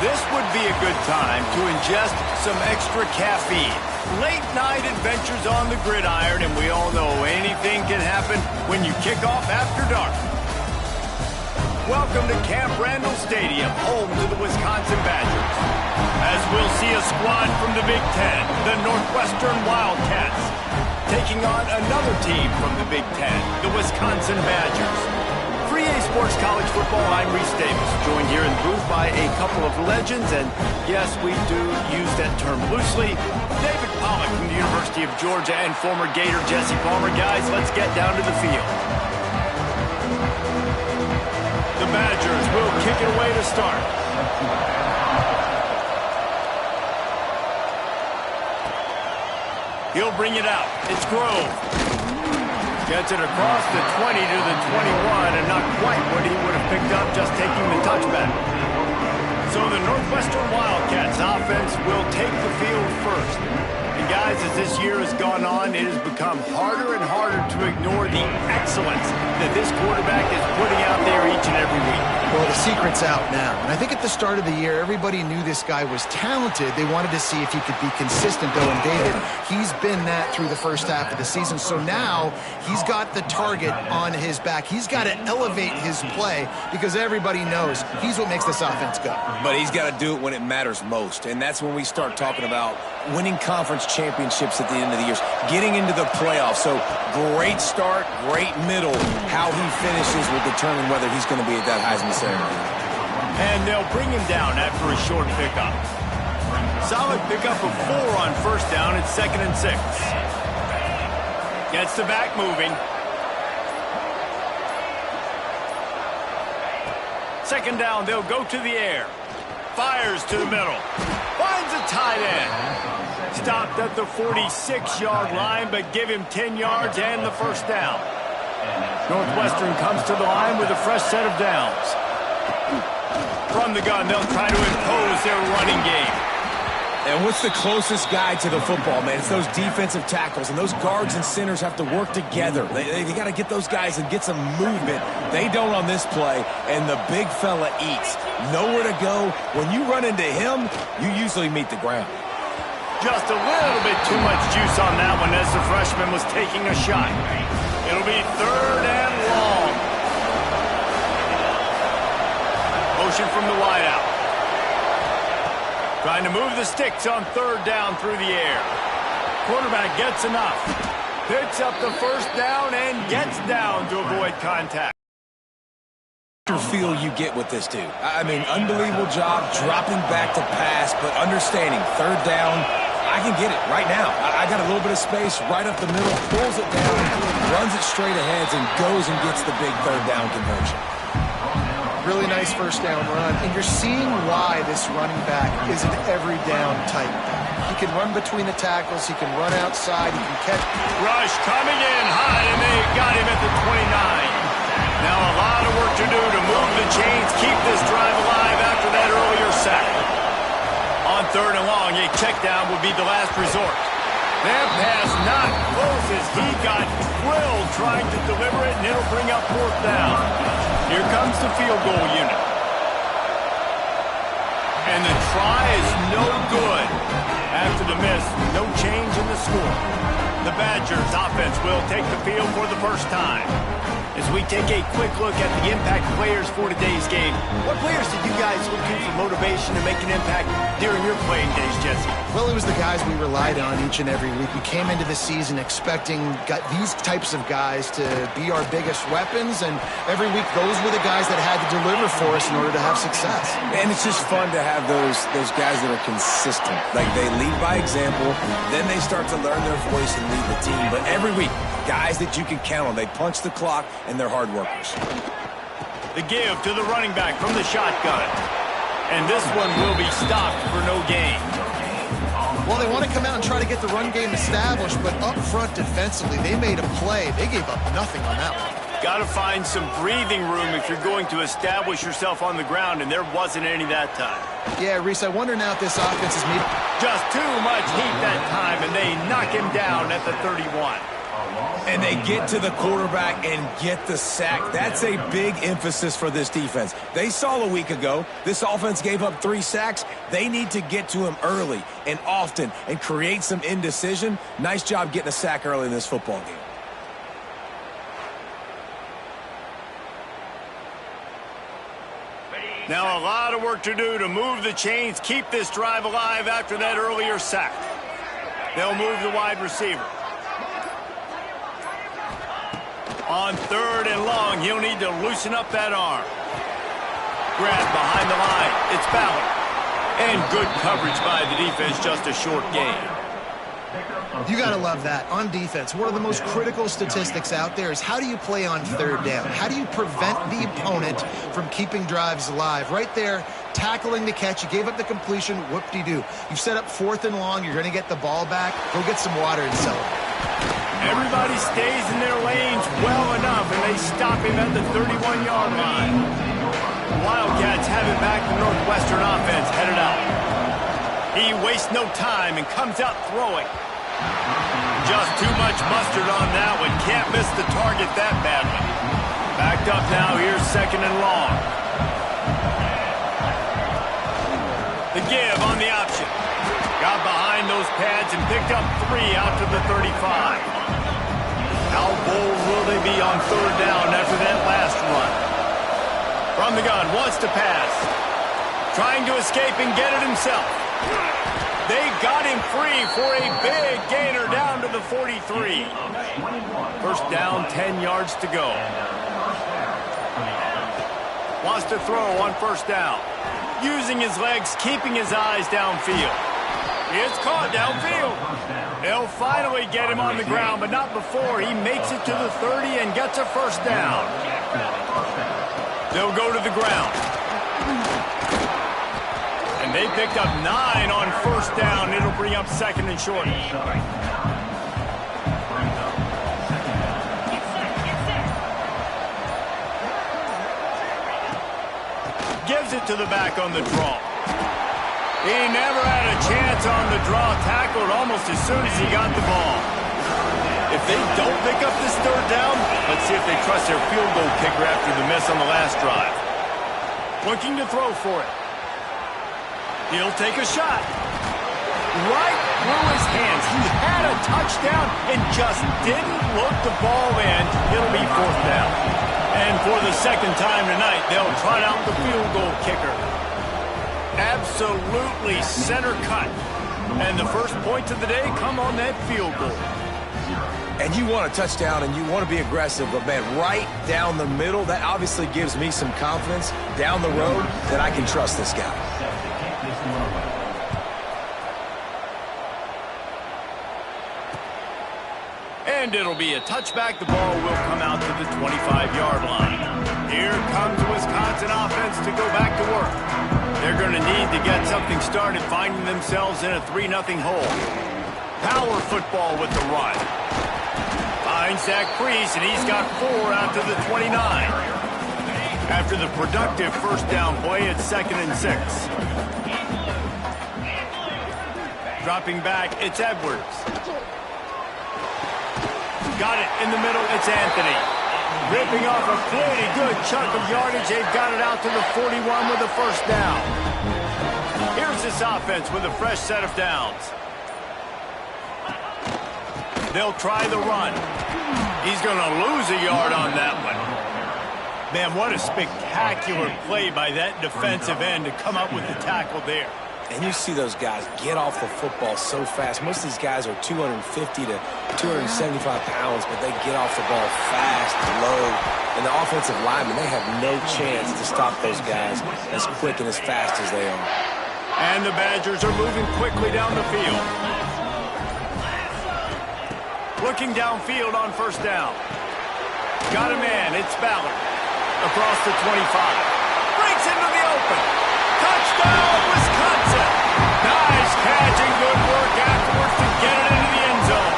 This would be a good time to ingest some extra caffeine. Late night adventures on the gridiron, and we all know anything can happen when you kick off after dark. Welcome to Camp Randall Stadium, home to the Wisconsin Badgers. As we'll see a squad from the Big Ten, the Northwestern Wildcats, taking on another team from the Big Ten, the Wisconsin Badgers. For EA Sports College Football, I'm Reese Davis, joined here in the booth by a couple of legends, and yes, we do use that term loosely. David Pollack from the University of Georgia and former Gator Jesse Palmer. Guys, let's get down to the field. The Badgers will kick it away to start. He'll bring it out. It's Grove. Gets it across the 20 to the 21, and not quite what he would have picked up just taking the touchback. So the Northwestern Wildcats offense will take the field first. And guys, as this year has gone on, it has become harder and harder to ignore the excellence that this quarterback is putting out there each and every week. Well, the secret's out now. And I think at the start of the year, everybody knew this guy was talented. They wanted to see if he could be consistent, though. And David, he's been that through the first half of the season. So now he's got the target on his back. He's got to elevate his play because everybody knows he's what makes this offense go. But he's got to do it when it matters most. And that's when we start talking about winning conference championships at the end of the year, getting into the playoffs. So great start, great middle. How he finishes will determine whether he's going to be at that Heisman ceremony. And they'll bring him down after a short pickup. Solid pickup of 4 on first down. It's 2nd and 6. Gets the back moving. 2nd down, they'll go to the air. Fires to the middle. Finds a tight end. Stopped at the 46-yard line, but give him 10 yards and the first down. Northwestern comes to the line with a fresh set of downs. From the gun, they'll try to impose their running game. And what's the closest guy to the football, man? It's those defensive tackles, and those guards and centers have to work together. They got to get those guys and get some movement. They don't on this play, and the big fella eats. Nowhere to go. When you run into him, you usually meet the ground. Just a little bit too much juice on that one as the freshman was taking a shot. It'll be 3rd and long. Motion from the wideout. Trying to move the sticks on 3rd down through the air. Quarterback gets enough. Picks up the first down and gets down to avoid contact. Feel you get with this dude. I mean, unbelievable job dropping back to pass, but understanding 3rd down, I can get it right now. I got a little bit of space right up the middle, pulls it down, runs it straight ahead, and goes and gets the big 3rd down conversion. Really nice first down run, and you're seeing why this running back is an every down type back. He can run between the tackles, he can run outside, he can catch. Rush coming in high, and they got him at the 29. Now a lot of work to do to move the chains, keep this drive alive after that earlier sack. On 3rd and long, a check down would be the last resort. That pass not close as he got thrilled trying to deliver it, and it'll bring up 4th down. Here comes the field goal unit. And the try is no good. After the miss, no change in the score. The Badgers offense will take the field for the first time. As we take a quick look at the impact players for today's game, what players did you guys look to for motivation to make an impact during your playing days, Jesse? Well, it was the guys we relied on each and every week. We came into the season expecting these types of guys to be our biggest weapons, and every week those were the guys that had to deliver for us in order to have success. And it's just fun to have those guys that are consistent. Like, they lead by example, then they start to learn their voice and lead the team. But every week, guys that you can count on. They punch the clock, and they're hard workers. The give to the running back from the shotgun. And this one will be stopped for no gain. Well, they want to come out and try to get the run game established, but up front defensively, they made a play. They gave up nothing on that one. Got to find some breathing room if you're going to establish yourself on the ground, and there wasn't any that time. Yeah, Reese, I wonder now if this offense is meeting. Just too much heat that time, and they knock him down at the 31. And they get to the quarterback and get the sack. That's a big emphasis for this defense. They saw a week ago, this offense gave up 3 sacks. They need to get to him early and often and create some indecision. Nice job getting a sack early in this football game. Now a lot of work to do to move the chains, keep this drive alive after that earlier sack. They'll move the wide receiver. On 3rd and long, he'll need to loosen up that arm. Grab behind the line. It's Ballard. And good coverage by the defense, just a short gain. You got to love that. On defense, one of the most critical statistics out there is how do you play on 3rd down? How do you prevent the opponent from keeping drives alive? Right there, tackling the catch. You gave up the completion. Whoop-de-doo. You've set up 4th and long. You're going to get the ball back. Go get some water and celebrate. Everybody stays in their lanes well enough, and they stop him at the 31-yard line. The Wildcats have it back. The Northwestern offense headed out. He wastes no time and comes out throwing. Just too much mustard on that one. Can't miss the target that badly. Backed up now. Here's 2nd and long. The give on the option. Got behind those pads and picked up 3 out to the 35. How bold will they be on 3rd down after that last run? From the gun, wants to pass. Trying to escape and get it himself. They got him free for a big gainer down to the 43. First down, 10 yards to go. Wants to throw on 1st down. Using his legs, keeping his eyes downfield. It's caught downfield. They'll finally get him on the ground, but not before he makes it to the 30 and gets a 1st down. They'll go to the ground. And they picked up 9 on 1st down. It'll bring up 2nd and short. Gives it to the back on the draw. He never had a chance on the draw, tackled almost as soon as he got the ball. If they don't pick up this 3rd down, let's see if they trust their field goal kicker after the miss on the last drive. Looking to throw for it. He'll take a shot. Right through his hands. He had a touchdown and just didn't look the ball in. It'll be 4th down. And for the 2nd time tonight, they'll trot out the field goal kicker. Absolutely center cut. And the first points of the day come on that field goal. And you want a touchdown and you want to be aggressive, but man, right down the middle, that obviously gives me some confidence down the road that I can trust this guy. And it'll be a touchback. The ball will come out to the 25-yard line. Here comes the Wisconsin offense to go back to work. They're going to need to get something started, finding themselves in a 3-0 hole. Power football with the run. Finds Zach Priest, and he's got 4 out to the 29. After the productive 1st down play, it's 2nd and 6. Dropping back, it's Edwards. Got it in the middle, it's Anthony. Ripping off a pretty good chunk of yardage. They've got it out to the 41 with a 1st down. Here's this offense with a fresh set of downs. They'll try the run. He's going to lose a yard on that one. Man, what a spectacular play by that defensive end to come up with the tackle there. And you see those guys get off the football so fast. Most of these guys are 250 to 275 pounds, but they get off the ball fast, low. And the offensive linemen, they have no chance to stop those guys as quick and as fast as they are. And the Badgers are moving quickly down the field. Looking downfield on 1st down. Got a man, it's Ballard. Across the 25. Breaks into the open. Touchdown, Wisconsin. Nice catch and good work afterwards to get it into the end zone.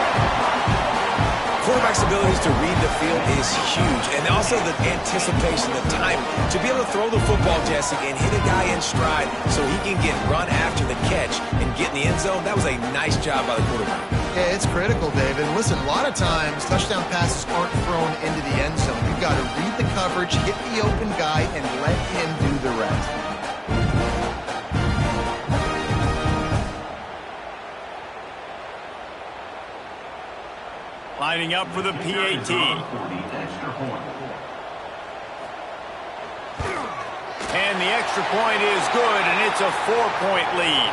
Quarterback's abilities to read the field is huge. And also the anticipation, the time to be able to throw the football, Jesse, and hit a guy in stride so he can get run after the catch and get in the end zone. That was a nice job by the quarterback. Yeah, it's critical, David. Listen, a lot of times touchdown passes aren't thrown into the end zone. You've got to read the coverage, hit the open guy, and let him do the rest. Lining up for the PAT. And the extra point is good, and it's a 4-point lead.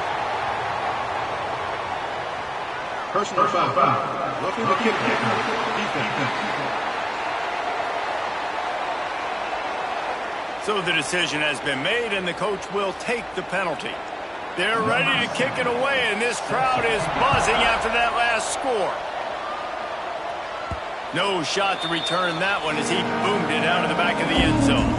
Personal foul. Roughing the kick. So the decision has been made, and the coach will take the penalty. They're ready to kick it away, and this crowd is buzzing after that last score. No shot to return that one as he boomed it out of the back of the end zone.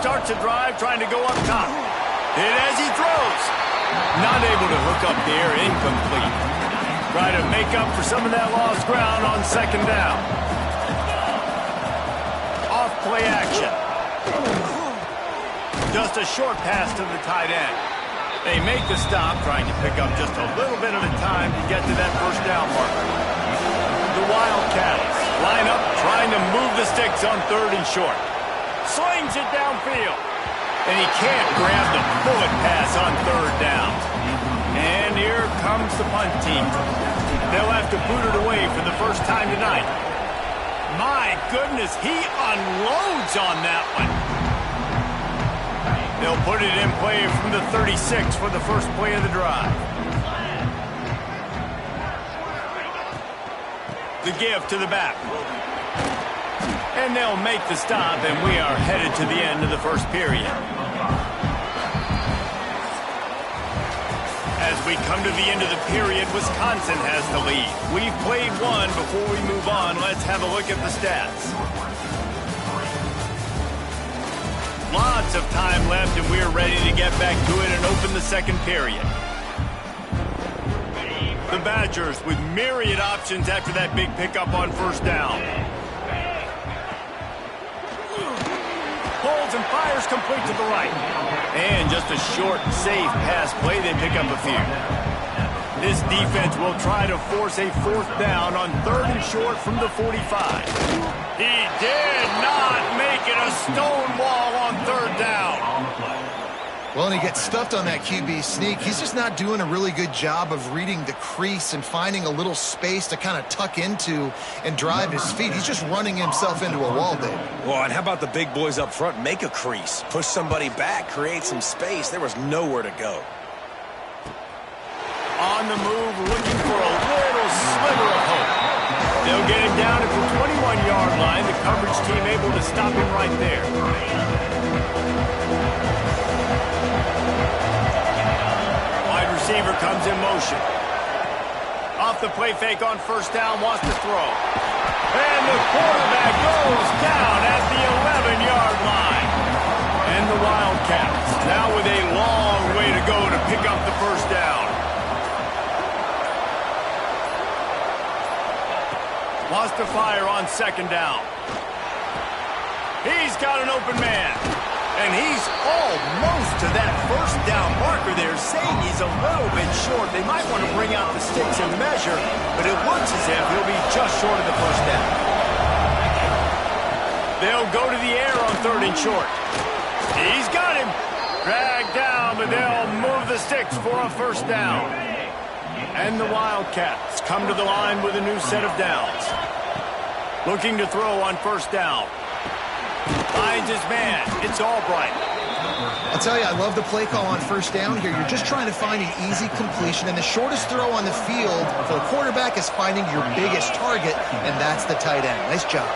Starts a drive trying to go up top. Hit as he throws. Not able to hook up there, incomplete. Try to make up for some of that lost ground on second down. Off play action. Just a short pass to the tight end. They make the stop, trying to pick up just a little bit of the time to get to that first down marker. The Wildcats line up, trying to move the sticks on 3rd and short. Slings it downfield. And he can't grab the bullet pass on 3rd down. And here comes the punt team. They'll have to boot it away for the first time tonight. My goodness, he unloads on that one. They'll put it in play from the 36 for the first play of the drive. The give to the back. And they'll make the stop, and we are headed to the end of the first period. As we come to the end of the period, Wisconsin has the lead. We've played one. Before we move on, let's have a look at the stats. Lots of time left, and we're ready to get back to it and open the second period. The Badgers with myriad options after that big pickup on first down. Pulls and fires complete to the right. And just a short, safe pass play, they pick up a few. This defense will try to force a 4th down on 3rd and short from the 45. He did not make it a stone wall on 3rd down. Well, and he gets stuffed on that QB sneak. He's just not doing a really good job of reading the crease and finding a little space to kind of tuck into and drive his feet. He's just running himself into a wall, David. Well, and how about the big boys up front? Make a crease, push somebody back, create some space. There was nowhere to go. On the move, looking for a little sliver of hope. They'll get him down at the 21-yard line. The coverage team able to stop him right there. Wide receiver comes in motion. Off the play fake on first down, wants to throw. And the quarterback goes down at the 11-yard line. And the Wildcats now with a long way to go to pick up the first down. Lost to fire on second down. He's got an open man. And he's almost to that first down marker there, saying he's a little bit short. They might want to bring out the sticks and measure, but it looks as if he'll be just short of the first down. They'll go to the air on 3rd and short. He's got him. Dragged down, but they'll move the sticks for a first down. And the Wildcats come to the line with a new set of downs. Looking to throw on first down. Finds his man. It's Albright. I'll tell you, I love the play call on first down here. You're just trying to find an easy completion, and the shortest throw on the field for the quarterback is finding your biggest target, and that's the tight end. Nice job.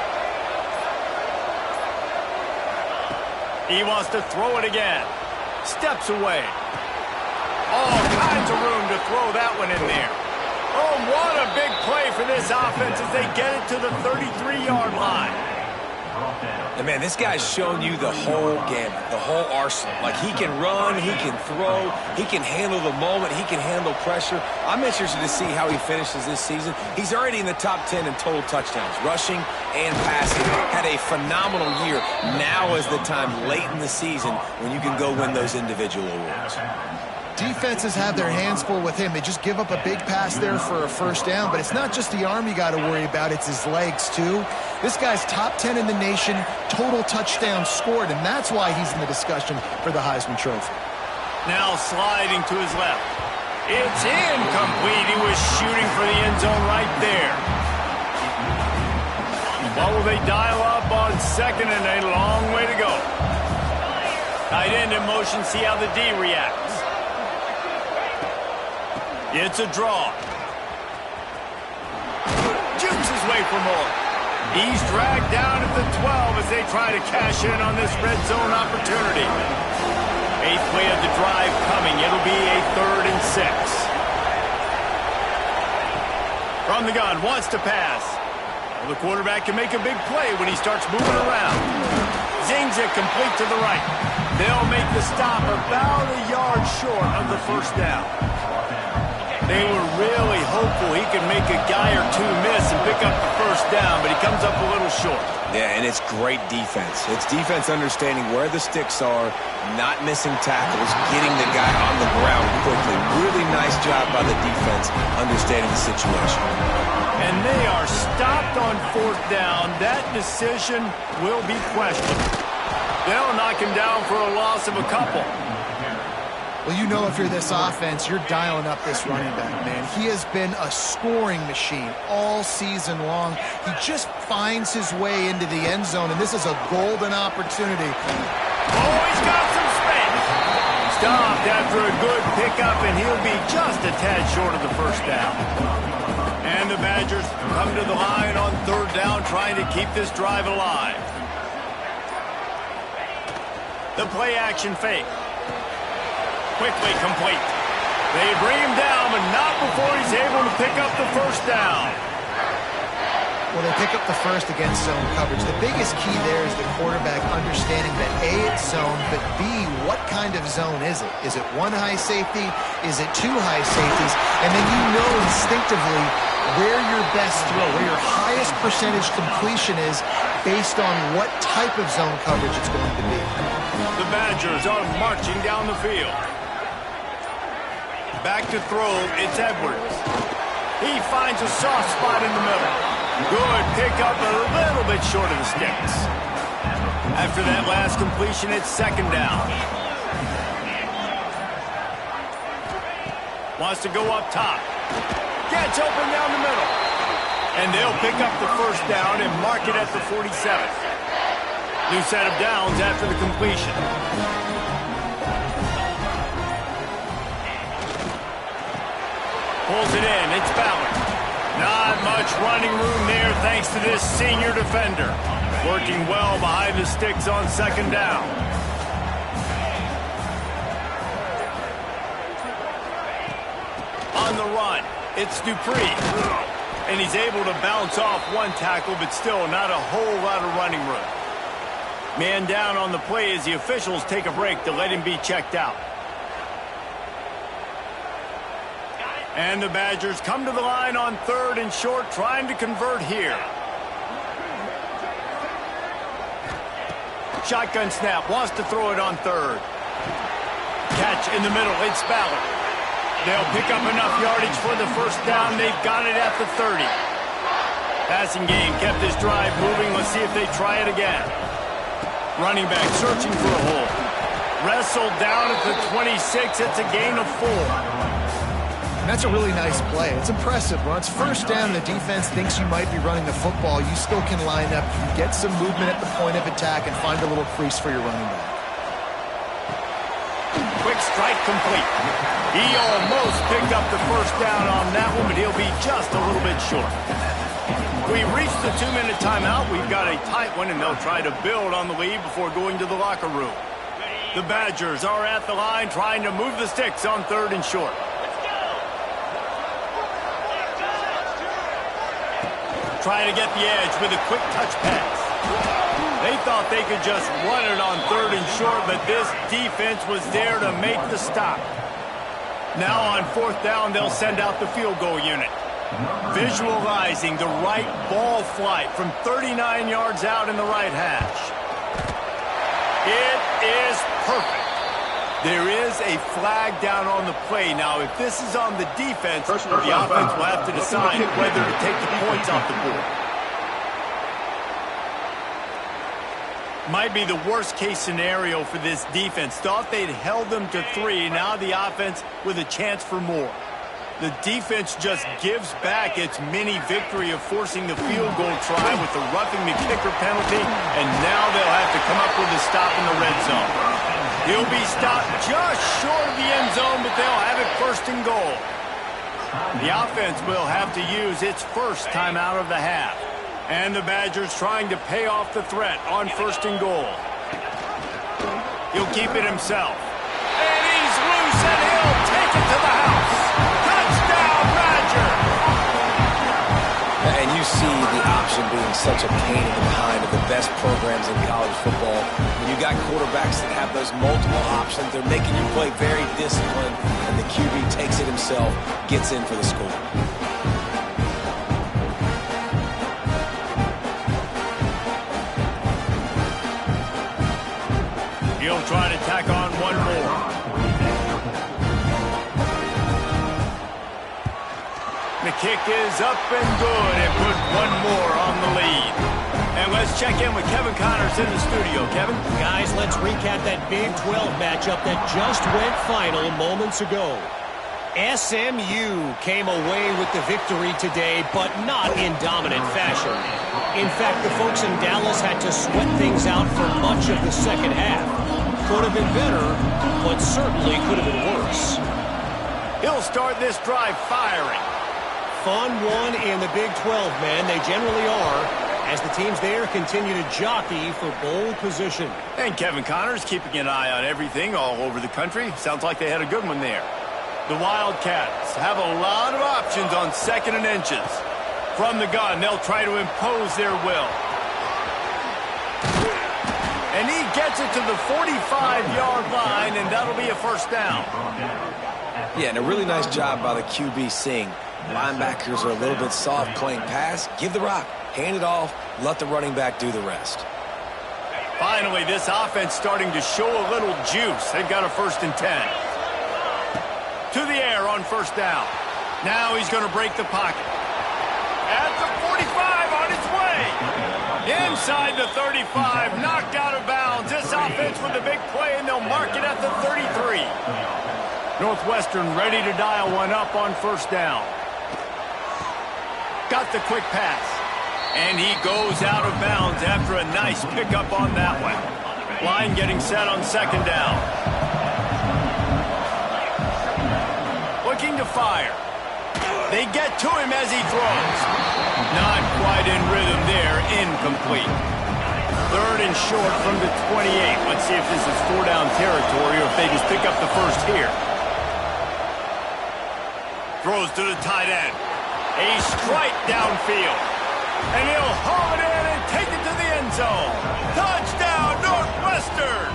He wants to throw it again. Steps away. All kinds of room to throw that one in there. Oh, what a big play for this offense as they get it to the 33-yard line. And man, this guy's shown you the whole gamut, the whole arsenal. Like, he can run, he can throw, he can handle the moment, he can handle pressure. I'm interested to see how he finishes this season. He's already in the top 10 in total touchdowns, rushing and passing. Had a phenomenal year. Now is the time late in the season when you can go win those individual awards. Defenses have their hands full with him. They just give up a big pass there for a first down, but it's not just the arm you got to worry about, it's his legs too. This guy's top 10 in the nation, total touchdowns scored, and that's why he's in the discussion for the Heisman Trophy. Now sliding to his left. It's incomplete. He was shooting for the end zone right there. What will they dial up on second and a long way to go? Tight end in motion, see how the D reacts. It's a draw. Jukes his way for more. He's dragged down at the 12 as they try to cash in on this red zone opportunity. 8th play of the drive coming. It'll be a 3rd and 6. From the gun, wants to pass. Well, the quarterback can make a big play when he starts moving around. Zings it complete to the right. They'll make the stop about a yard short of the first down. They were really hopeful he could make a guy or two miss and pick up the first down, but he comes up a little short. Yeah, and it's great defense. It's defense understanding where the sticks are, not missing tackles, getting the guy on the ground quickly. Really nice job by the defense understanding the situation. And they are stopped on 4th down. That decision will be questioned. They'll knock him down for a loss of a couple. Well, you know, if you're this offense, you're dialing up this running back, man. He has been a scoring machine all season long. He just finds his way into the end zone, and this is a golden opportunity. Oh, he's got some space. Stopped after a good pickup, and he'll be just a tad short of the first down. And the Badgers come to the line on 3rd down, trying to keep this drive alive. The play action fake. Quickly complete. They bring him down, but not before he's able to pick up the first down. Well, they pick up the first against zone coverage. The biggest key there is the quarterback understanding that A, it's zone, but B, what kind of zone is it? Is it one high safety? Is it two high safeties? And then you know instinctively where your best throw, where your highest percentage completion is based on what type of zone coverage it's going to be. The Badgers are marching down the field. Back to throw, it's Edwards. He finds a soft spot in the middle. Good pickup, a little bit short of the sticks. After that last completion, it's 2nd down. Wants to go up top. Gets open down the middle. And they'll pick up the first down and mark it at the 47th. New set of downs after the completion. Pulls it in. It's Ballard. Not much running room there thanks to this senior defender. Working well behind the sticks on 2nd down. On the run, it's Dupree. And he's able to bounce off one tackle, but still not a whole lot of running room. Man down on the play as the officials take a break to let him be checked out. And the Badgers come to the line on 3rd and short, trying to convert here. Shotgun snap, wants to throw it on 3rd. Catch in the middle, it's Ballard. They'll pick up enough yardage for the first down. They've got it at the 30. Passing game kept this drive moving. Let's see if they try it again. Running back searching for a hole. Wrestled down at the 26. It's a gain of 4. And that's a really nice play. It's impressive. When it's first down and the defense thinks you might be running the football, you still can line up, you get some movement at the point of attack, and find a little crease for your running back. Quick strike complete. He almost picked up the first down on that one, but he'll be just a little bit short. We reached the 2-minute timeout. We've got a tight one, and they'll try to build on the lead before going to the locker room. The Badgers are at the line trying to move the sticks on 3rd and short. Trying to get the edge with a quick touch pass. They thought they could just run it on 3rd and short, but this defense was there to make the stop. Now on 4th down, they'll send out the field goal unit. Visualizing the right ball flight from 39 yards out in the right hash. It is perfect. There is a flag down on the play. Now, if this is on the defense, the offense will have to decide whether to take the points off the board. Might be the worst-case scenario for this defense. Thought they'd held them to 3. Now the offense with a chance for more. The defense just gives back its mini victory of forcing the field goal try with the roughing the kicker penalty, and now they'll have to come up with a stop in the red zone. He'll be stopped just short of the end zone, but they'll have it 1st and goal. The offense will have to use its first timeout of the half. And the Badgers trying to pay off the threat on 1st and goal. He'll keep it himself. And he's loose, and he'll take it to the house. Touchdown, Badger! And you see the option being such a pain in the behind of the best programs in college football. When you got quarterbacks that have those multiple options, they're making you play very disciplined, and the QB takes it himself, gets in for the score. He'll try to tack on one more. The kick is up and good, and put one more on the lead. And let's check in with Kevin Connors in the studio. Kevin? Guys, let's recap that Big 12 matchup that just went final moments ago. SMU came away with the victory today, but not in dominant fashion. In fact, the folks in Dallas had to sweat things out for much of the second half. Could have been better, but certainly could have been worse. He'll start this drive firing. Fun one in the Big 12, man. They generally are, as the teams there continue to jockey for bowl position. And Kevin Connors keeping an eye on everything all over the country. Sounds like they had a good one there. The Wildcats have a lot of options on 2nd and inches. From the gun, they'll try to impose their will. And he gets it to the 45-yard line, and that'll be a 1st down. Yeah, and a really nice job by the QB seeing linebackers are a little bit soft playing pass. Give the rock, hand it off, let the running back do the rest. Finally, this offense starting to show a little juice. They've got a 1st and 10. To the air on 1st down. Now he's going to break the pocket. At the 45 on its way. Inside the 35, knocked out of bounds. This offense with a big play, and they'll mark it at the 33. Northwestern ready to dial one up on 1st down. Got the quick pass. And he goes out of bounds after a nice pickup on that one. Line getting set on 2nd down. Looking to fire. They get to him as he throws. Not quite in rhythm there. Incomplete. 3rd and short from the 28. Let's see if this is 4-down territory or if they just pick up the 1st here. Throws to the tight end. A strike downfield. And he'll haul it in and take it to the end zone. Touchdown, Northwestern!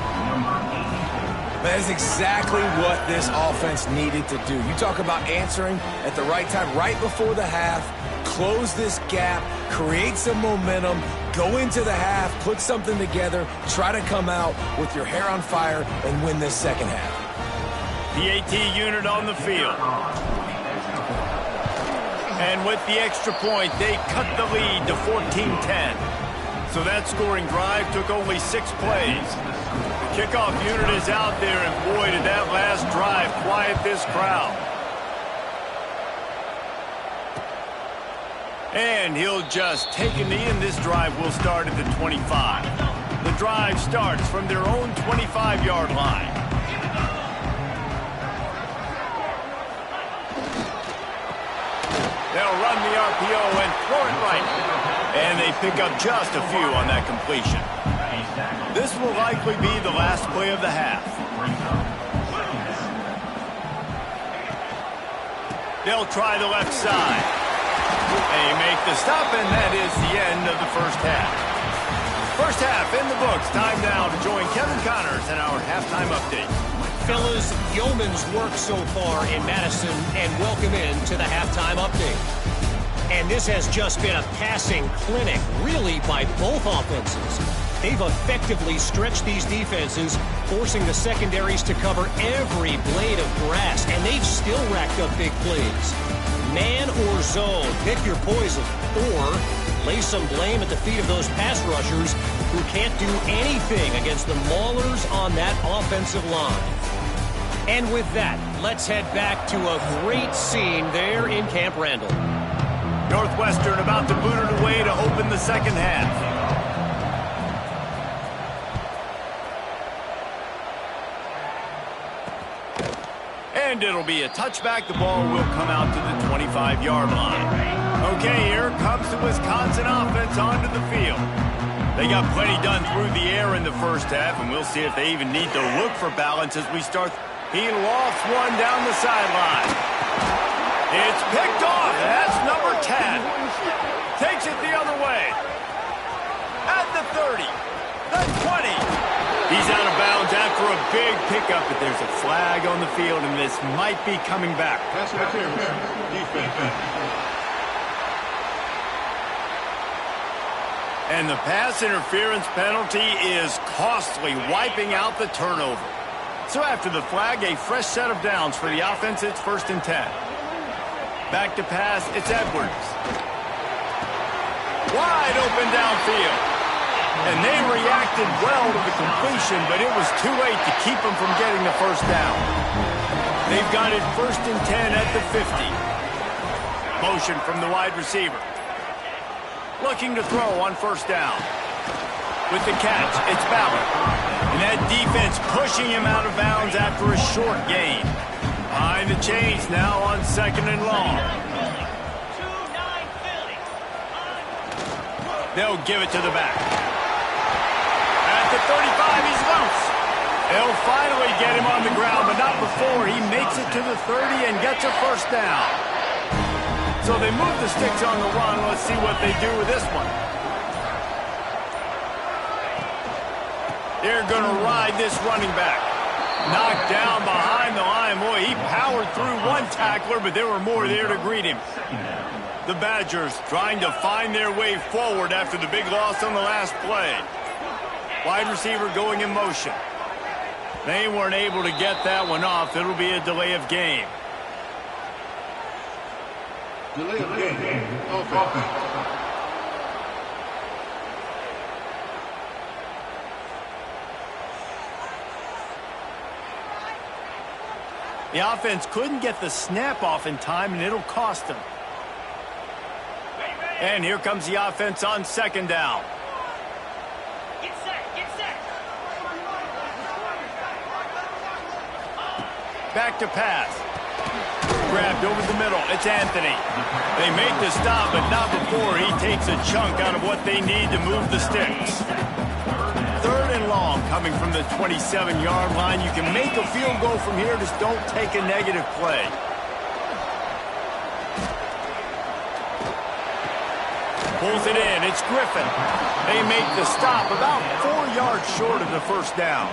That is exactly what this offense needed to do. You talk about answering at the right time, right before the half, close this gap, create some momentum, go into the half, put something together, try to come out with your hair on fire and win this second half. The AT unit on the field. And with the extra point, they cut the lead to 14-10. So that scoring drive took only 6 plays. The kickoff unit is out there, and boy, did that last drive quiet this crowd. And he'll just take a knee, and this drive will start at the 25. The drive starts from their own 25-yard line. They'll run the RPO and throw it right. And they pick up just a few on that completion. This will likely be the last play of the half. They'll try the left side. They make the stop, and that is the end of the first half. First half in the books. Time now to join Kevin Connors in our halftime update. Fellas, yeoman's work so far in Madison, and welcome in to the halftime update. And this has just been a passing clinic, really, by both offenses. They've effectively stretched these defenses, forcing the secondaries to cover every blade of grass, and they've still racked up big plays. Man or zone, pick your poison, or lay some blame at the feet of those pass rushers who can't do anything against the maulers on that offensive line. And with that, let's head back to a great scene there in Camp Randall. Northwestern about to boot it away to open the second half. And it'll be a touchback. The ball will come out to the 25-yard line. Okay, here comes the Wisconsin offense onto the field. They got plenty done through the air in the first half, and we'll see if they even need to look for balance as we start. He lofts one down the sideline. It's picked off. That's number 10. Takes it the other way. At the 30. The 20. He's out of bounds after a big pickup, but there's a flag on the field, and this might be coming back. Pass interference. Defense. And the pass interference penalty is costly, wiping out the turnover. So after the flag, a fresh set of downs for the offense. It's 1st and 10. Back to pass, it's Edwards. Wide open downfield. And they reacted well to the completion, but it was too late to keep them from getting the first down. They've got it 1st and 10 at the 50. Motion from the wide receiver. Looking to throw on 1st down. With the catch, it's Ballard. And that defense pushing him out of bounds after a short gain. Behind the chains now on 2nd and long. They'll give it to the back. At the 35, he's loose. They'll finally get him on the ground, but not before he makes it to the 30 and gets a 1st down. So they move the sticks on the run. Let's see what they do with this one. They're going to ride this running back. Knocked down behind the line. Boy, he powered through one tackler, but there were more there to greet him. The Badgers trying to find their way forward after the big loss on the last play. Wide receiver going in motion. They weren't able to get that one off. It'll be a delay of game. Delay of game. Offense. The offense couldn't get the snap off in time, and it'll cost them. And here comes the offense on 2nd down. Get set, get set. Back to pass. Grabbed over the middle. It's Anthony. They make the stop, but not before he takes a chunk out of what they need to move the sticks. 3rd and long coming from the 27-yard line. You can make a field goal from here. Just don't take a negative play. Pulls it in. It's Griffin. They make the stop about 4 yards short of the 1st down.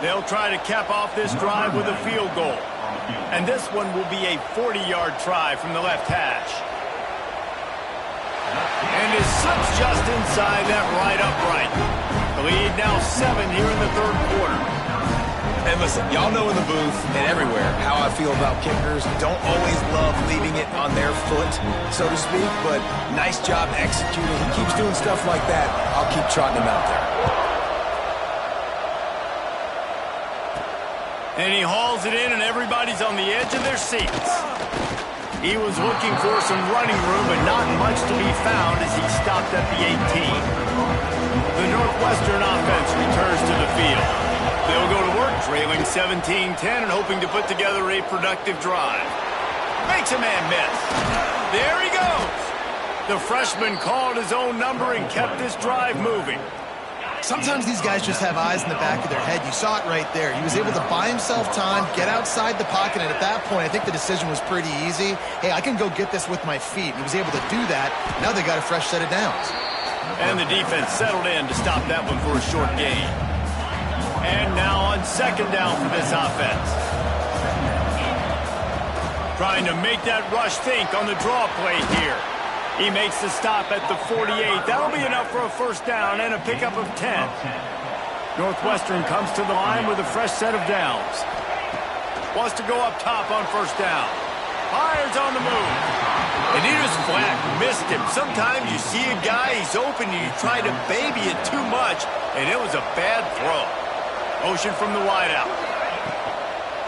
They'll try to cap off this drive with a field goal. And this one will be a 40-yard try from the left hash. And it slips just inside that right upright. The lead now 7 here in the 3rd quarter. And listen, y'all know in the booth and everywhere how I feel about kickers. Don't always love leaving it on their foot, so to speak, but nice job executing. He keeps doing stuff like that. I'll keep trotting him out there. And he hauls it in, and everybody's on the edge of their seats. He was looking for some running room, but not much to be found as he stopped at the 18. The Northwestern offense returns to the field. They'll go to work, trailing 17-10 and hoping to put together a productive drive. Makes a man miss. There he goes. The freshman called his own number and kept this drive moving. Sometimes these guys just have eyes in the back of their head. You saw it right there. He was able to buy himself time, get outside the pocket, and at that point, I think the decision was pretty easy. Hey, I can go get this with my feet. He was able to do that. Now they got a fresh set of downs. And the defense settled in to stop that one for a short gain. And now on second down for this offense. Trying to make that rush think on the draw play here. He makes the stop at the 48. That'll be enough for a first down and a pickup of 10. Northwestern comes to the line with a fresh set of downs. Wants to go up top on first down. Fires on the move. And he just flat missed him. Sometimes you see a guy, he's open, and you try to baby it too much, and it was a bad throw. Motion from the wideout.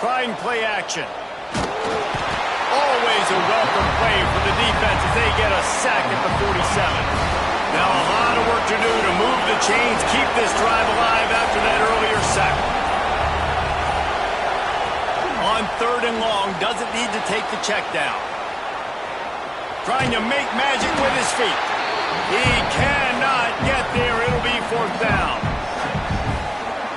Trying play action. Always a welcome play for the defense as they get a sack at the 47. Now a lot of work to do to move the chains, keep this drive alive after that earlier sack. On third and long, doesn't need to take the check down. Trying to make magic with his feet. He cannot get there. It'll be fourth down.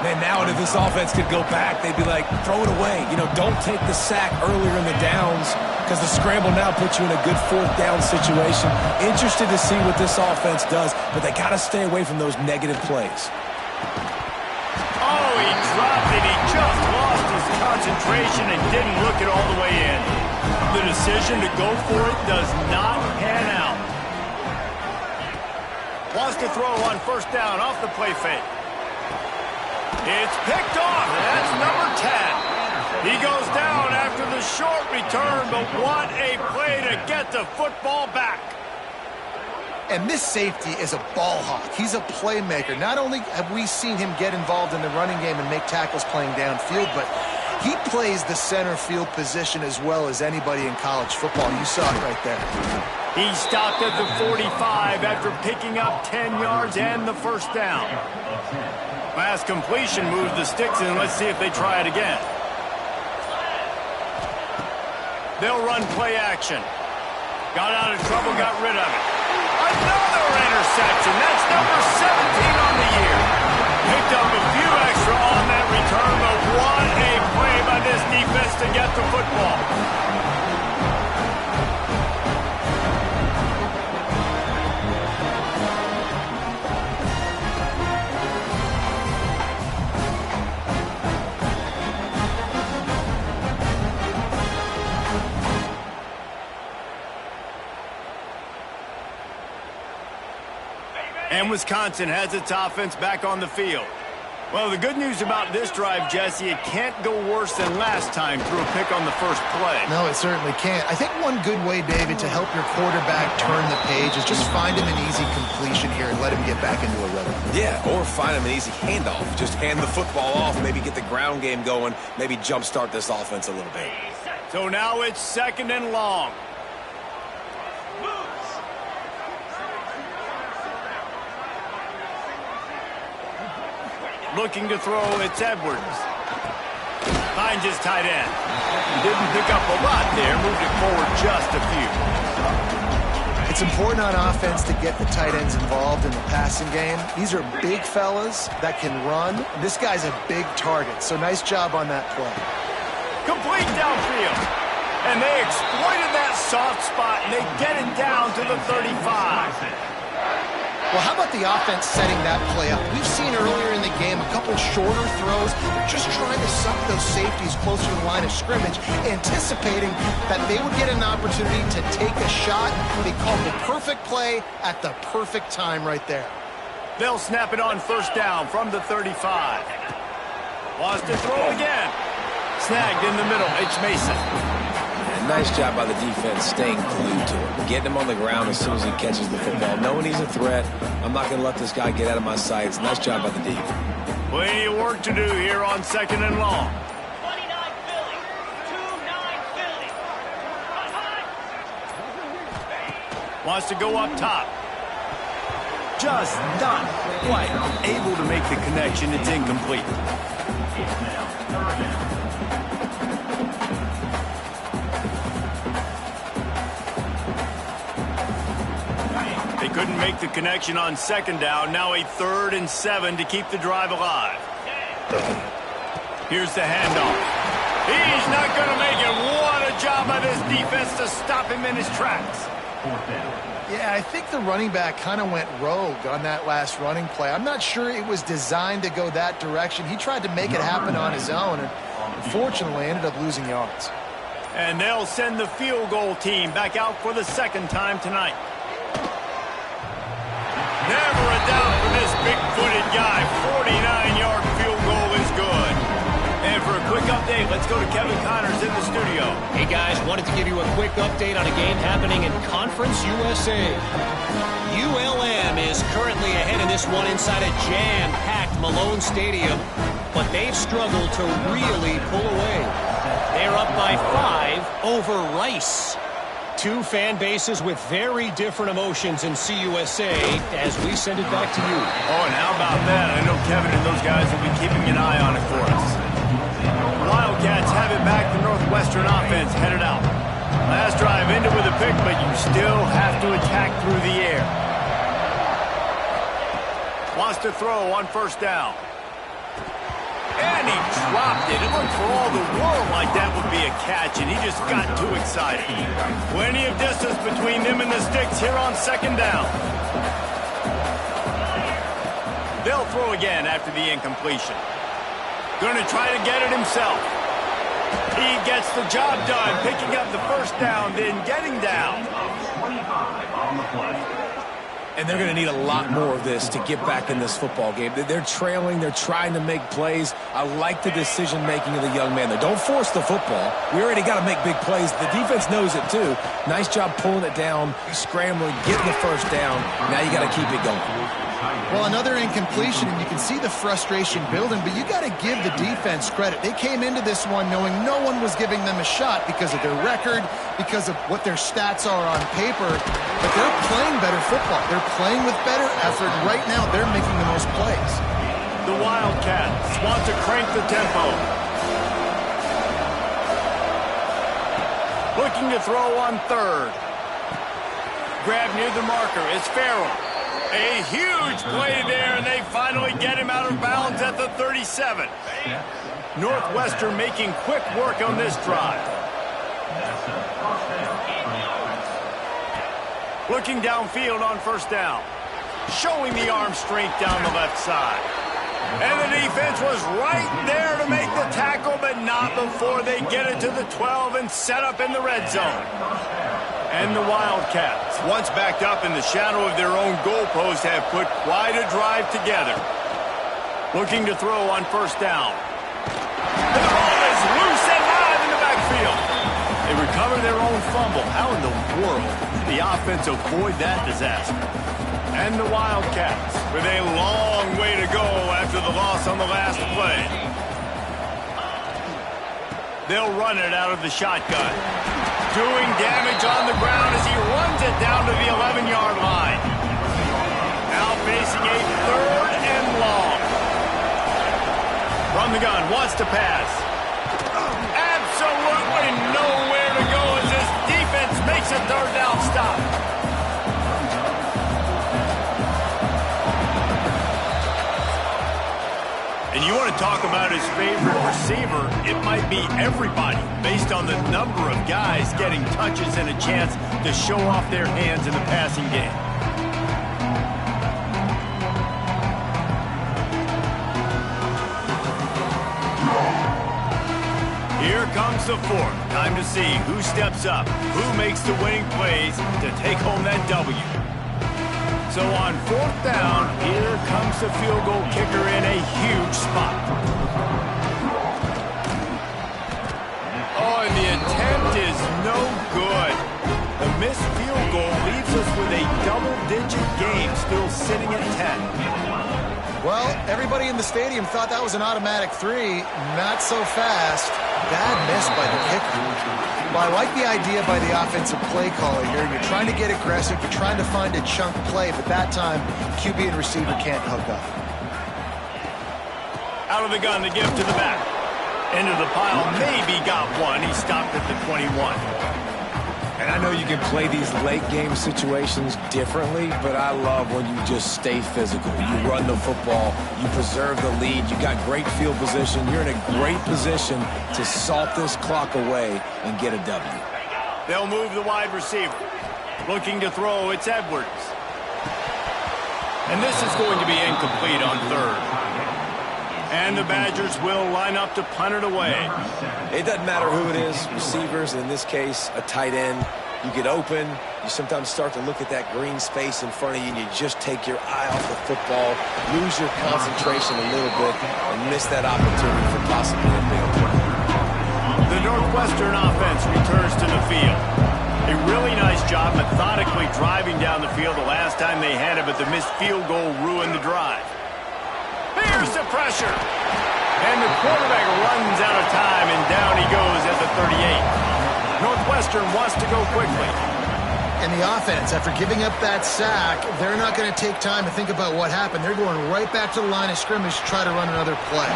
Man, now if this offense could go back, they'd be like, throw it away. You know, don't take the sack earlier in the downs because the scramble now puts you in a good fourth down situation. Interested to see what this offense does, but they got to stay away from those negative plays. Oh, he dropped it. He just lost his concentration and didn't look it all the way in. The decision to go for it does not pan out. Wants to throw on first down off the play fake. It's picked off. That's number 10. He goes down after the short return, but what a play to get the football back. And this safety is a ball hawk. He's a playmaker. Not only have we seen him get involved in the running game and make tackles playing downfield, but he plays the center field position as well as anybody in college football. You saw it right there. He stopped at the 45 after picking up 10 yards and the first down. Last completion moves the sticks in. Let's see if they try it again. They'll run play action. Got out of trouble, got rid of it. Another interception. That's number 17 on the year. Picked up a few extra on that return, but what a play by this defense to get the football. And Wisconsin has its offense back on the field. Well, the good news about this drive, Jesse, it can't go worse than last time through a pick on the first play. No, it certainly can't. I think one good way, David, to help your quarterback turn the page is just find him an easy completion here and let him get back into a rhythm. Yeah, or find him an easy handoff. Just hand the football off, maybe get the ground game going, maybe jumpstart this offense a little bit. So now it's second and long. Looking to throw, it's Edwards. Finds his tight end. Didn't pick up a lot there, moved it forward just a few. It's important on offense to get the tight ends involved in the passing game. These are big fellas that can run. This guy's a big target, so nice job on that play. Complete downfield. And they exploited that soft spot, and they get it down to the 35. Well, how about the offense setting that play up? We've seen earlier in the game a couple shorter throws. They're just trying to suck those safeties closer to the line of scrimmage, anticipating that they would get an opportunity to take a shot. They called the perfect play at the perfect time right there. They'll snap it on first down from the 35. Wants to throw again. Snagged in the middle. It's Mason. Nice job by the defense staying glued to him. Getting him on the ground as soon as he catches the football. Knowing he's a threat, I'm not going to let this guy get out of my sights. Nice job by the D. Plenty of work to do here on second and long. 29 Philly. 2-9 Philly. Wants to go up top. Just not quite able to make the connection. It's incomplete. They couldn't make the connection on second down. Now a 3rd and 7 to keep the drive alive. Here's the handoff. He's not going to make it. What a job by this defense to stop him in his tracks. Yeah, I think the running back kind of went rogue on that last running play. I'm not sure it was designed to go that direction. He tried to make it happen on his own and unfortunately ended up losing yards. And they'll send the field goal team back out for the second time tonight. Never a doubt for this big-footed guy. 49-yard field goal is good. And for a quick update, let's go to Kevin Connors in the studio. Hey, guys, wanted to give you a quick update on a game happening in Conference USA. ULM is currently ahead in this one inside a jam-packed Malone Stadium, but they've struggled to really pull away. They're up by 5 over Rice. Two fan bases with very different emotions in CUSA as we send it back to you. Oh, and how about that? I know Kevin and those guys will be keeping an eye on it for us. Wildcats have it back. The Northwestern offense headed out. Last drive ended with a pick, but you still have to attack through the air. Wants to throw on first down. And he dropped it. It looked for all the world like that would be a catch, and he just got too excited. Plenty of distance between them and the sticks here on second down. They'll throw again after the incompletion. Going to try to get it himself. He gets the job done, picking up the first down, then getting down. And they're going to need a lot more of this to get back in this football game. They're trailing. They're trying to make plays. I like the decision-making of the young man there. Don't force the football. We already got to make big plays. The defense knows it, too. Nice job pulling it down, scrambling, getting the first down. Now you got to keep it going. Well, another incompletion, and you can see the frustration building, but you got to give the defense credit. They came into this one knowing no one was giving them a shot because of their record, because of what their stats are on paper, but they're playing better football. They're playing with better effort. Right now, they're making the most plays. The Wildcats want to crank the tempo. Looking to throw on third. Grab near the marker is Farrell. A huge play there, and they finally get him out of bounds at the 37. Northwestern making quick work on this drive. Looking downfield on first down. Showing the arm strength down the left side. And the defense was right there to make the tackle, but not before they get it to the 12 and set up in the red zone. And the Wildcats, once backed up in the shadow of their own goalpost, have put quite a drive together. Looking to throw on first down. And the ball is loose and live in the backfield. They recover their own fumble. How in the world did the offense avoid that disaster? And the Wildcats with a long way to go after the loss on the last play. They'll run it out of the shotgun. Doing damage on the ground as he runs it down to the 11-yard line. Now facing a third and long. From the gun, wants to pass. Absolutely nowhere to go as this defense makes a third down stop. And you want to talk about his favorite receiver, it might be everybody, based on the number of guys getting touches and a chance to show off their hands in the passing game. Here comes the fourth. Time to see who steps up, who makes the winning plays to take home that W. So on fourth down, here comes the field goal kicker in a huge spot. Oh, and the attempt is no good. The missed field goal leaves us with a double-digit game still sitting at 10. Well, everybody in the stadium thought that was an automatic 3. Not so fast. Bad miss by the kicker. Well, I like the idea by the offensive play caller here. You're trying to get aggressive. You're trying to find a chunk play, but that time, QB and receiver can't hook up. Out of the gun to give to the back. Into the pile. Maybe got one. He stopped at the 21. And I know you can play these late game situations differently, but I love when you just stay physical. You run the football, you preserve the lead, you got great field position, you're in a great position to salt this clock away and get a W. They'll move the wide receiver. Looking to throw, it's Edwards. And this is going to be incomplete on third. And the Badgers will line up to punt it away. It doesn't matter who it is, receivers, in this case, a tight end. You get open, you sometimes start to look at that green space in front of you, and you just take your eye off the football, lose your concentration a little bit, and miss that opportunity for possibly a big play. The Northwestern offense returns to the field. A really nice job methodically driving down the field the last time they had it, but the missed field goal ruined the drive. Here's the pressure. And the quarterback runs out of time, and down he goes at the 38. Northwestern wants to go quickly. And the offense, after giving up that sack, they're not going to take time to think about what happened. They're going right back to the line of scrimmage to try to run another play.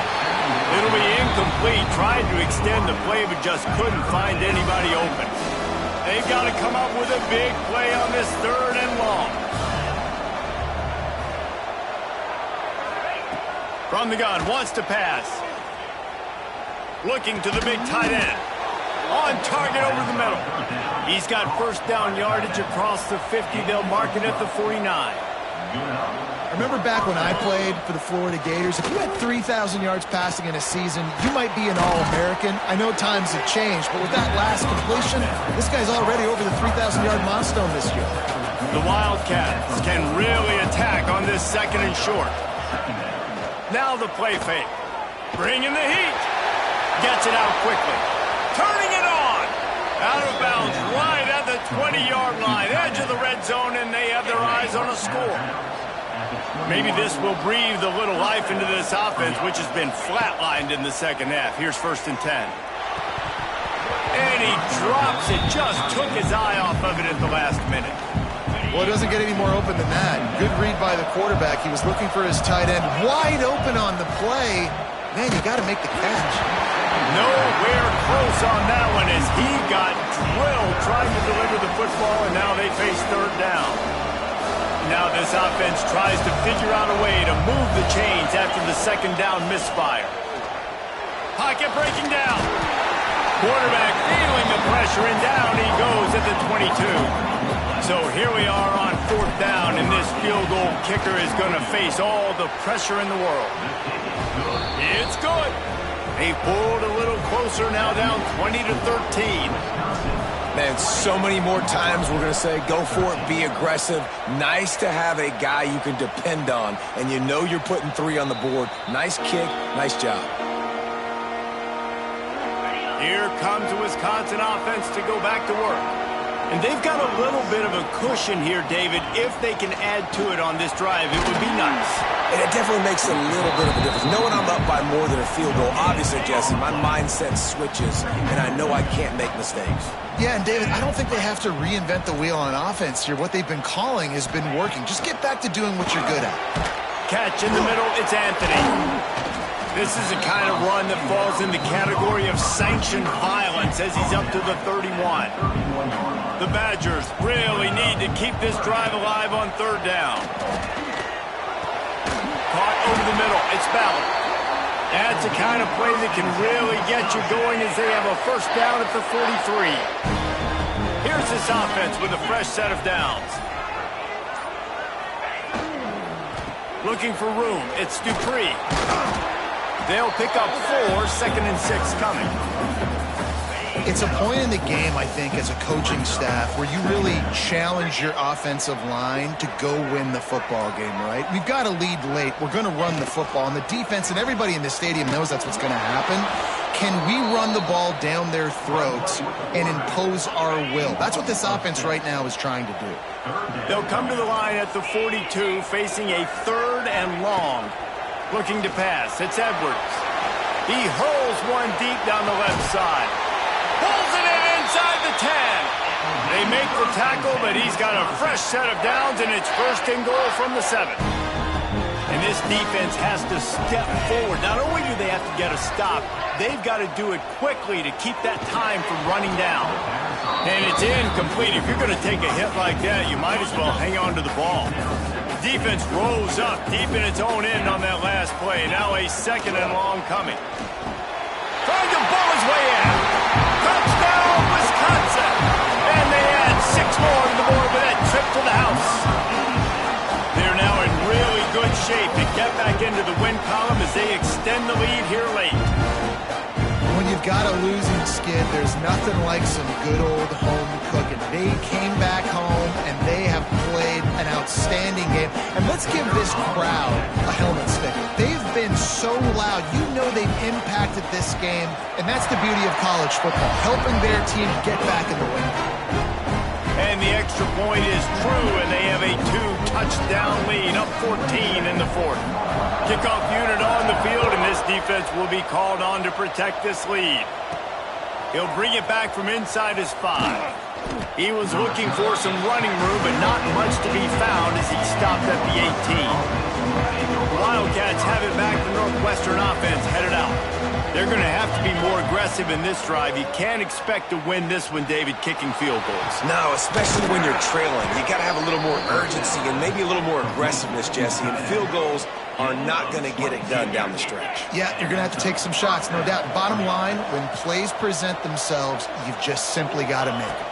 It'll be incomplete. Tried to extend the play, but just couldn't find anybody open. They've got to come up with a big play on this third and long. From the gun, wants to pass. Looking to the big tight end. On target over the middle. He's got first down yardage across the 50. They'll mark it at the 49. I remember back when I played for the Florida Gators, if you had 3,000 yards passing in a season, you might be an All-American. I know times have changed, but with that last completion, this guy's already over the 3,000-yard milestone this year. The Wildcats can really attack on this second and short. Now the play fake. Bringing the heat. Gets it out quickly. Turning it on. Out of bounds right at the 20-yard line. Edge of the red zone, and they have their eyes on a score. Maybe this will breathe a little life into this offense, which has been flatlined in the second half. Here's 1st and 10. And he drops it. Just took his eye off of it at the last minute. Well, it doesn't get any more open than that. Good read by the quarterback. He was looking for his tight end. Wide open on the play. Man, you got to make the catch. Nowhere close on that one as he got drilled trying to deliver the football, and now they face third down. Now this offense tries to figure out a way to move the chains after the second down misfire. Pocket breaking down. Quarterback feeling the pressure, and down he goes at the 22. So here we are on 4th down, and this field goal kicker is going to face all the pressure in the world. It's good. They pulled a little closer, now down 20-13. Man, so many more times we're going to say, go for it, be aggressive. Nice to have a guy you can depend on, and you know you're putting 3 on the board. Nice kick, nice job. Here comes the Wisconsin offense to go back to work. And they've got a little bit of a cushion here, David. If they can add to it on this drive, it would be nice. And it definitely makes a little bit of a difference. Knowing I'm up by more than a field goal, obviously, Jesse, my mindset switches, and I know I can't make mistakes. Yeah, and David, I don't think they have to reinvent the wheel on offense here. What they've been calling has been working. Just get back to doing what you're good at. Catch in the middle, it's Anthony. This is a kind of run that falls in the category of sanctioned violence as he's up to the 31. The Badgers really need to keep this drive alive on third down. Caught over the middle. It's Ballard. That's the kind of play that can really get you going as they have a first down at the 43. Here's this offense with a fresh set of downs. Looking for room. It's Dupree. They'll pick up 4, 2nd and 6 coming. It's a point in the game, I think, as a coaching staff where you really challenge your offensive line to go win the football game, right? We've got to lead late. We're going to run the football. And the defense and everybody in the stadium knows that's what's going to happen. Can we run the ball down their throats and impose our will? That's what this offense right now is trying to do. They'll come to the line at the 42, facing a 3rd and long. Looking to pass. It's Edwards. He hurls one deep down the left side. Pulls it in inside the 10. They make the tackle, but he's got a fresh set of downs, and it's 1st and goal from the 7. And this defense has to step forward. Not only do they have to get a stop, they've got to do it quickly to keep that time from running down. And it's incomplete. If you're going to take a hit like that, you might as well hang on to the ball. Defense rose up deep in its own end on that last play. Now a 2nd and long coming. Trying to ball his way in. Touchdown, Wisconsin. And they add 6 more to the board with you've got a losing skid, there's nothing like some good old home cooking. They came back home, and they have played an outstanding game. And let's give this crowd a helmet sticker. They've been so loud. You know they've impacted this game, and that's the beauty of college football, helping their team get back in the win. And the extra point is true, and they have a 2-touchdown lead, up 14 in the fourth. Kickoff unit on the field, and this defense will be called on to protect this lead. He'll bring it back from inside his 5. He was looking for some running room, but not much to be found as he stopped at the 18. The Wildcats have it back. The Northwestern offense headed out. They're going to have to be more aggressive in this drive. You can't expect to win this one, David, kicking field goals. No, especially when you're trailing. You got to have a little more urgency and maybe a little more aggressiveness, Jesse. And field goals are not going to get it done down the stretch. Yeah, you're going to have to take some shots, no doubt. Bottom line, when plays present themselves, you've just simply got to make them.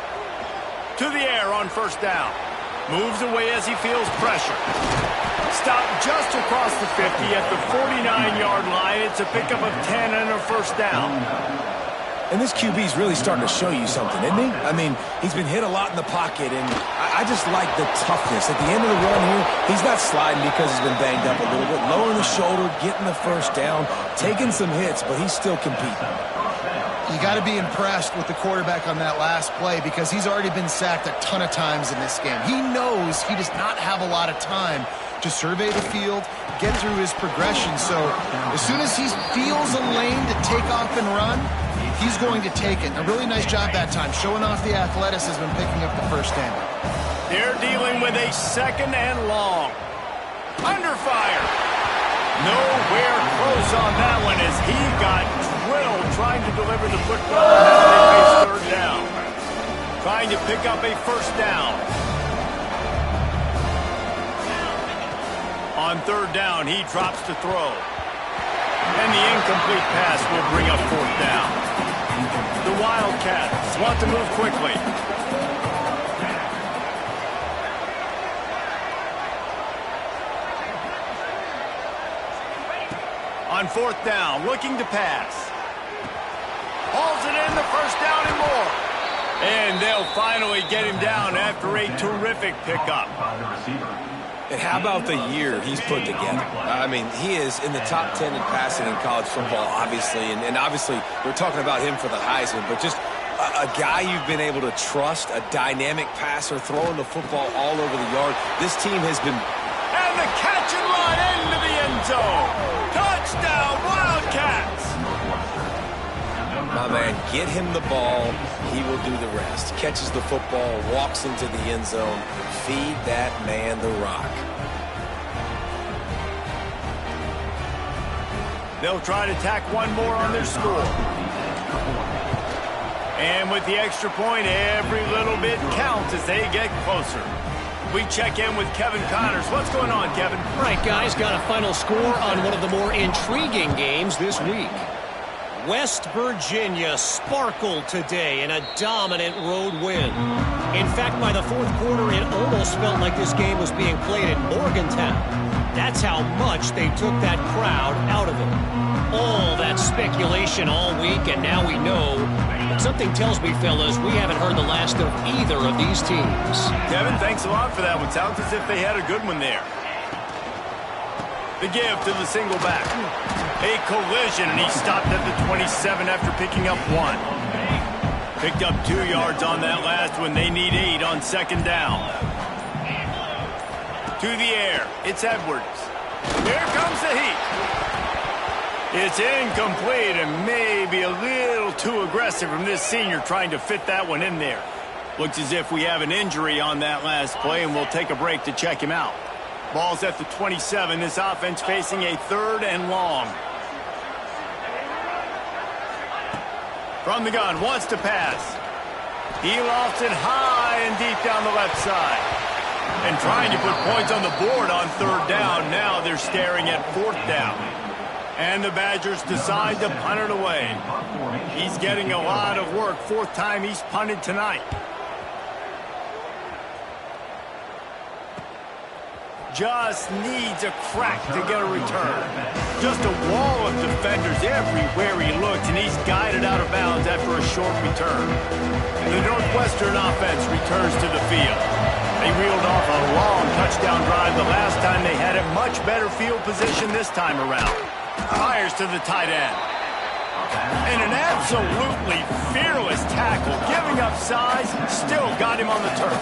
To the air on first down. Moves away as he feels pressure. Stopped just across the 50 at the 49-yard line. It's a pickup of 10 and a first down. And this QB's really starting to show you something, isn't he? I mean, he's been hit a lot in the pocket, and I just like the toughness. At the end of the run here, he's not sliding because he's been banged up a little bit. Lowering the shoulder, getting the first down, taking some hits, but he's still competing. You got to be impressed with the quarterback on that last play because he's already been sacked a ton of times in this game. He knows he does not have a lot of time to survey the field, get through his progression. So as soon as he feels a lane to take off and run, he's going to take it. A really nice job that time, showing off the athleticism and picking up the first down. They're dealing with a second and long. Under fire. Nowhere close on that one as he got drilled trying to deliver the football as they face third down. Trying to pick up a first down. On third down, he drops to throw. And the incomplete pass will bring up fourth down. The Wildcats want to move quickly. On fourth down, looking to pass. Hauls it in, the first down and more. And they'll finally get him down after a terrific pickup. And how about the year he's put together? I mean, he is in the top 10 in passing in college football, obviously. And obviously, we're talking about him for the Heisman. But just a guy you've been able to trust, a dynamic passer, throwing the football all over the yard. This team has been... And the catch and run into the end zone. Touchdown, Wildcats! My man, get him the ball. He will do the rest. Catches the football, walks into the end zone. Feed that man the rock. They'll try to tack one more on their score. And with the extra point, every little bit counts as they get closer. We check in with Kevin Connors. What's going on, Kevin? Right, guys, got a final score on one of the more intriguing games this week. West Virginia sparkled today in a dominant road win. In fact, by the fourth quarter, it almost felt like this game was being played in Morgantown. That's how much they took that crowd out of it. All that speculation all week, and now we know. But something tells me, fellas, we haven't heard the last of either of these teams. Kevin, thanks a lot for that one. Sounds as if they had a good one there. The give to the single back. A collision, and he stopped at the 27 after picking up 1. Picked up 2 yards on that last one. They need 8 on second down. To the air. It's Edwards. Here comes the heat. It's incomplete and maybe a little too aggressive from this senior trying to fit that one in there. Looks as if we have an injury on that last play, and we'll take a break to check him out. Ball's at the 27. This offense facing a third and long. From the gun, wants to pass. He lofts it high and deep down the left side. And trying to put points on the board on third down. Now they're staring at fourth down. And the Badgers decide to punt it away. He's getting a lot of work. Fourth time he's punted tonight. Just needs a crack to get a return. Just a wall of defenders everywhere he looks, and he's guided out of bounds after a short return. The Northwestern offense returns to the field. They reeled off a long touchdown drive the last time they had it. Much better field position this time around. Fires to the tight end. And an absolutely fearless tackle, giving up size, still got him on the turf.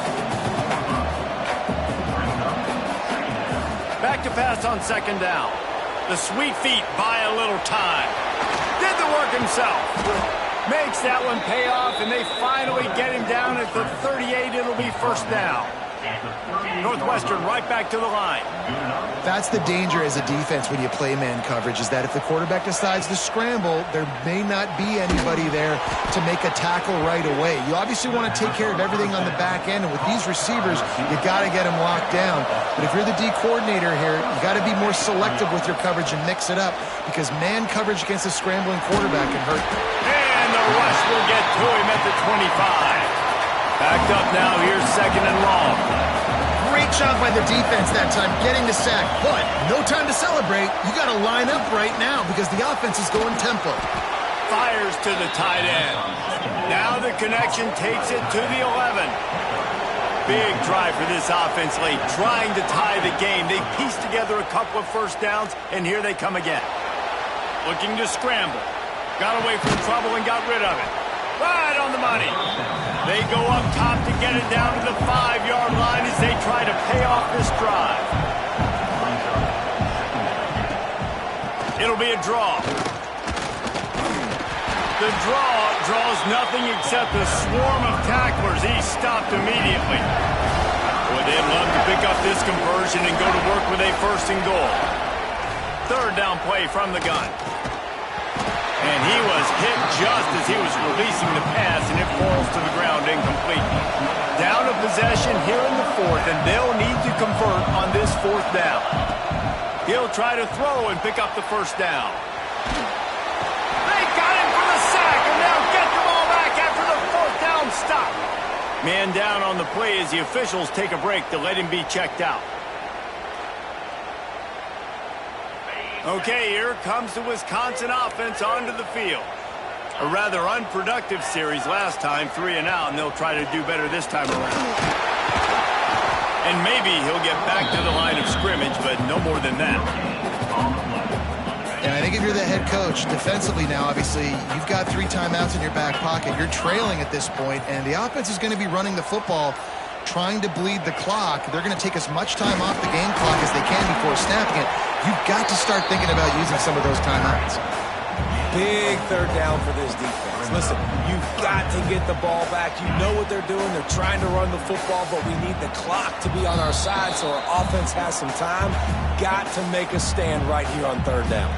Back to pass on second down. The sweet feet buy a little time. Did the work himself. Makes that one pay off, and they finally get him down at the 38. It'll be first down. Northwestern right back to the line. That's the danger as a defense when you play man coverage, is that if the quarterback decides to scramble, there may not be anybody there to make a tackle right away. You obviously want to take care of everything on the back end, and with these receivers, you got to get them locked down. But if you're the D coordinator here, you got to be more selective with your coverage and mix it up, because man coverage against a scrambling quarterback can hurt. And the rush will get to him at the 25. Backed up now, here's second and long. Great job by the defense that time, getting the sack, but no time to celebrate. You got to line up right now because the offense is going tempo. Fires to the tight end. Now the connection takes it to the 11. Big drive for this offense late, trying to tie the game. They pieced together a couple of first downs, and here they come again. Looking to scramble. Got away from trouble and got rid of it. Right on the money. They go up top to get it down to the 5-yard line as they try to pay off this drive. It'll be a draw. The draw draws nothing except a swarm of tacklers. He's stopped immediately. Boy, they'd love to pick up this conversion and go to work with a first and goal. Third down play from the gun. And he was hit just as he was releasing the pass, and it falls to the ground incomplete. Down a possession here in the fourth, and they'll need to convert on this fourth down. He'll try to throw and pick up the first down. They got him for the sack, and they'll get the ball back after the fourth down stop. Man down on the play as the officials take a break to let him be checked out. Okay, here comes the Wisconsin offense onto the field. A rather unproductive series last time, 3 and out, and they'll try to do better this time around. And maybe he'll get back to the line of scrimmage, but no more than that. And I think if you're the head coach, defensively now, obviously, you've got 3 timeouts in your back pocket. You're trailing at this point, and the offense is going to be running the football, trying to bleed the clock. They're going to take as much time off the game clock as they can before snapping it. You've got to start thinking about using some of those timeouts. Big third down for this defense. Listen, you've got to get the ball back. You know what they're doing. They're trying to run the football, but we need the clock to be on our side so our offense has some time. Got to make a stand right here on third down.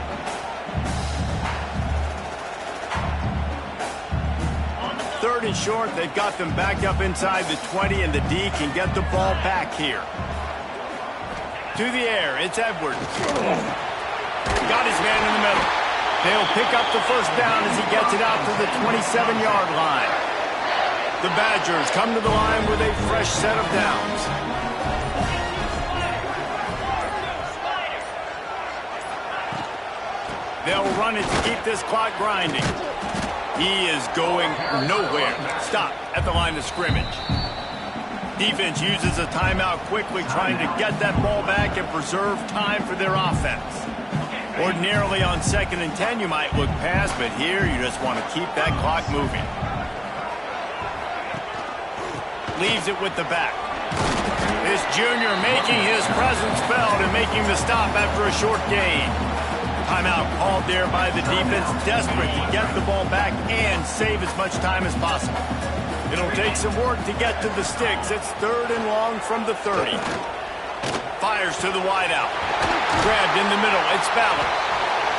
Third and short, they've got them backed up inside the 20, and the D can get the ball back here. To the air, it's Edwards. Got his man in the middle. They'll pick up the first down as he gets it out to the 27-yard line. The Badgers come to the line with a fresh set of downs. They'll run it to keep this clock grinding. He is going nowhere. Stop at the line of scrimmage. Defense uses a timeout quickly, trying to get that ball back and preserve time for their offense. Ordinarily on 2nd and 10, you might look past, but here you just want to keep that clock moving. Leaves it with the back. This junior making his presence felt and making the stop after a short gain. Timeout called there by the defense, desperate to get the ball back and save as much time as possible. It'll take some work to get to the sticks. It's third and long from the 30. Fires to the wideout. Grabbed in the middle. It's Ballard.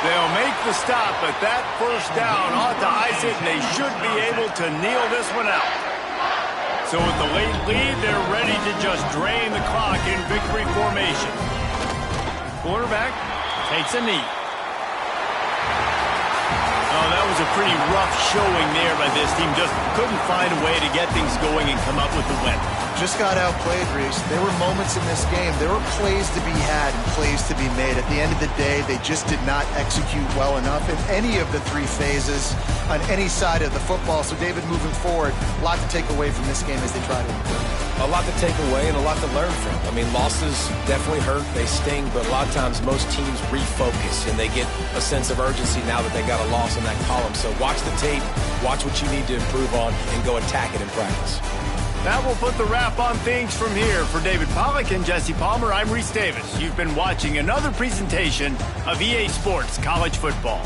They'll make the stop, but that first down ought to ice it, and they should be able to kneel this one out. So with the late lead, they're ready to just drain the clock in victory formation. Quarterback takes a knee. Oh, that was a pretty rough showing there by this team. Just couldn't find a way to get things going and come up with the win. just got outplayed, Reese. There were moments in this game. There were plays to be had and plays to be made. At the end of the day, they just did not execute well enough in any of the three phases on any side of the football. So, David, moving forward, a lot to take away from this game as they try to improve. A lot to take away and a lot to learn from. I mean, losses definitely hurt. They sting, but a lot of times most teams refocus and they get a sense of urgency now that they got a loss in that column. So watch the tape, watch what you need to improve on, and go attack it in practice. That will put the wrap on things from here. For David Pollack and Jesse Palmer, I'm Reese Davis. You've been watching another presentation of EA Sports College Football.